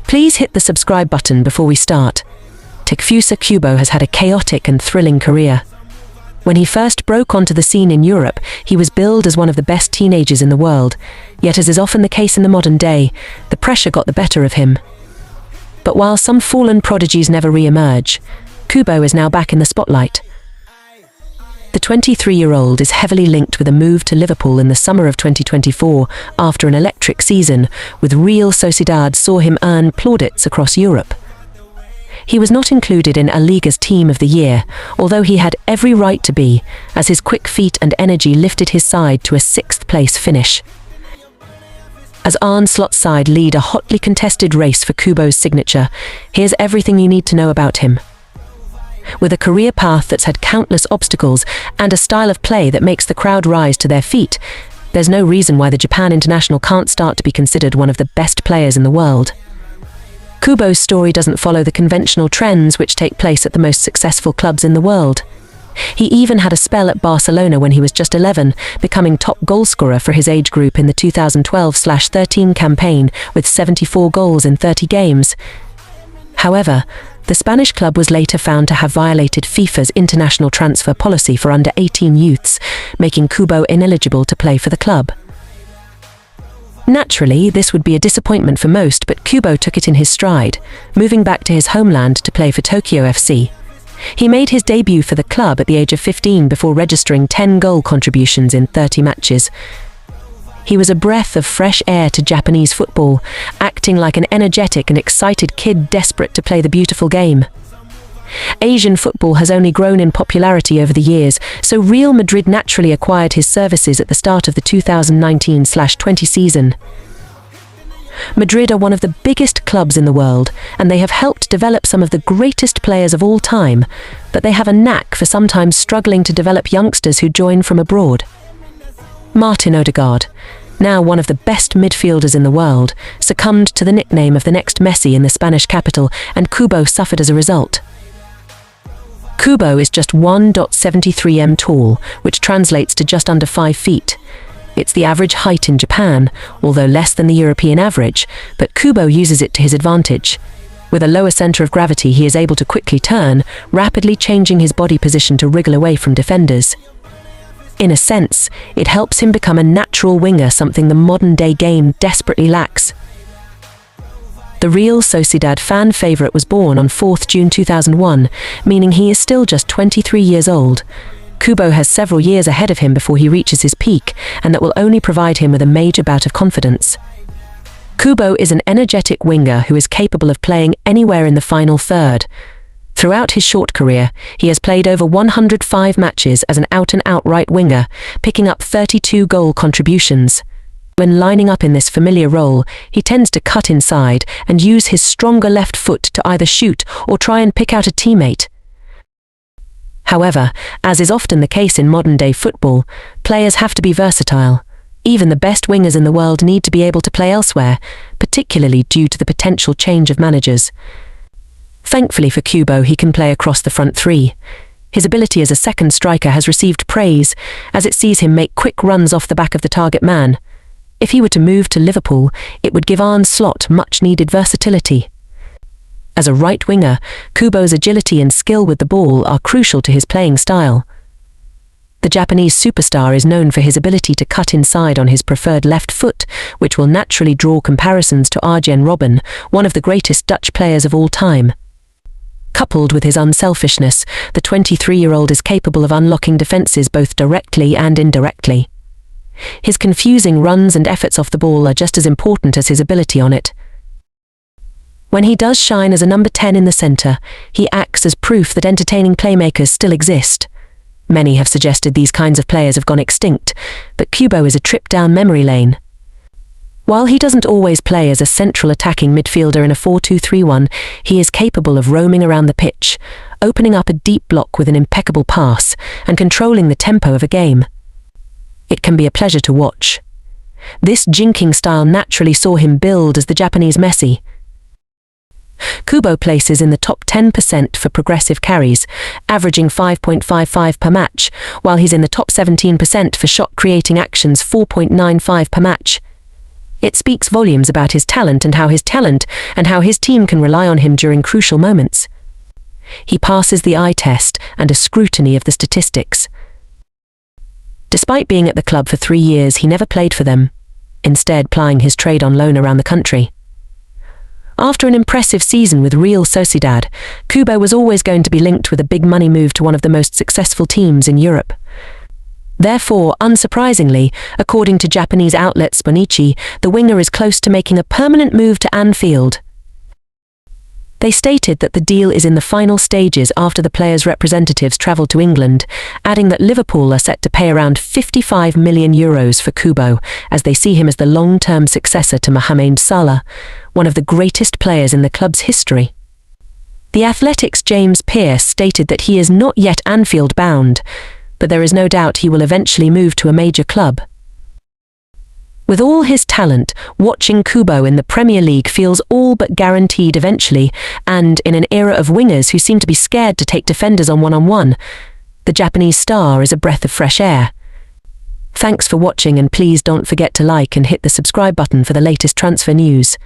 Please hit the subscribe button before we start. Takefusa Kubo has had a chaotic and thrilling career. When he first broke onto the scene in Europe, he was billed as one of the best teenagers in the world, yet as is often the case in the modern day, the pressure got the better of him. But while some fallen prodigies never re-emerge, Kubo is now back in the spotlight. The 23-year-old is heavily linked with a move to Liverpool in the summer of 2024 after an electric season, with Real Sociedad saw him earn plaudits across Europe. He was not included in La Liga's Team of the Year, although he had every right to be, as his quick feet and energy lifted his side to a sixth-place finish. As Arne Slot's side lead a hotly contested race for Kubo's signature, here's everything you need to know about him. With a career path that's had countless obstacles and a style of play that makes the crowd rise to their feet, there's no reason why the Japan international can't start to be considered one of the best players in the world. Kubo's story doesn't follow the conventional trends which take place at the most successful clubs in the world. He even had a spell at Barcelona when he was just 11, becoming top goalscorer for his age group in the 2012/13 campaign with 74 goals in 30 games. However, the Spanish club was later found to have violated FIFA's international transfer policy for under-18 youths, making Kubo ineligible to play for the club. Naturally, this would be a disappointment for most, but Kubo took it in his stride, moving back to his homeland to play for Tokyo FC. He made his debut for the club at the age of 15 before registering 10 goal contributions in 30 matches. He was a breath of fresh air to Japanese football, acting like an energetic and excited kid desperate to play the beautiful game. Asian football has only grown in popularity over the years, so Real Madrid naturally acquired his services at the start of the 2019/20 season. Madrid are one of the biggest clubs in the world, and they have helped develop some of the greatest players of all time, but they have a knack for sometimes struggling to develop youngsters who join from abroad. Martin Odegaard, now one of the best midfielders in the world, succumbed to the nickname of the next Messi in the Spanish capital, and Kubo suffered as a result. Kubo is just 1.73 m tall, which translates to just under 5 feet. It's the average height in Japan, although less than the European average, but Kubo uses it to his advantage. With a lower center of gravity, he is able to quickly turn, rapidly changing his body position to wriggle away from defenders. In a sense, it helps him become a natural winger, something the modern-day game desperately lacks. The Real Sociedad fan favourite was born on 4th June 2001, meaning he is still just 23 years old. Kubo has several years ahead of him before he reaches his peak, and that will only provide him with a major bout of confidence. Kubo is an energetic winger who is capable of playing anywhere in the final third. Throughout his short career, he has played over 105 matches as an out-and-out right winger, picking up 32 goal contributions. When lining up in this familiar role, he tends to cut inside and use his stronger left foot to either shoot or try and pick out a teammate. However, as is often the case in modern-day football, players have to be versatile. Even the best wingers in the world need to be able to play elsewhere, particularly due to the potential change of managers. Thankfully for Kubo, he can play across the front three. His ability as a second striker has received praise, as it sees him make quick runs off the back of the target man. If he were to move to Liverpool, it would give Arne Slot much-needed versatility. As a right winger, Kubo's agility and skill with the ball are crucial to his playing style. The Japanese superstar is known for his ability to cut inside on his preferred left foot, which will naturally draw comparisons to Arjen Robben, one of the greatest Dutch players of all time. Coupled with his unselfishness, the 23-year-old is capable of unlocking defences both directly and indirectly. His confusing runs and efforts off the ball are just as important as his ability on it. When he does shine as a number 10 in the centre, he acts as proof that entertaining playmakers still exist. Many have suggested these kinds of players have gone extinct, but Kubo is a trip down memory lane. While he doesn't always play as a central attacking midfielder in a 4-2-3-1, he is capable of roaming around the pitch, opening up a deep block with an impeccable pass, and controlling the tempo of a game. It can be a pleasure to watch. This jinking style naturally saw him build as the Japanese Messi. Kubo places in the top 10% for progressive carries, averaging 5.55 per match, while he's in the top 17% for shot-creating actions, 4.95 per match. It speaks volumes about his talent and how his team can rely on him during crucial moments. He passes the eye test and a scrutiny of the statistics. Despite being at the club for 3 years, he never played for them, instead plying his trade on loan around the country. After an impressive season with Real Sociedad, Kubo was always going to be linked with a big money move to one of the most successful teams in Europe. Therefore, unsurprisingly, according to Japanese outlet Sponichi, the winger is close to making a permanent move to Anfield. They stated that the deal is in the final stages after the player's representatives travelled to England, adding that Liverpool are set to pay around €55 million for Kubo, as they see him as the long-term successor to Mohamed Salah, one of the greatest players in the club's history. The Athletic's James Pearce stated that he is not yet Anfield-bound, but there is no doubt he will eventually move to a major club. With all his talent, watching Kubo in the Premier League feels all but guaranteed eventually, and in an era of wingers who seem to be scared to take defenders on one-on-one, the Japanese star is a breath of fresh air. Thanks for watching, and please don't forget to like and hit the subscribe button for the latest transfer news.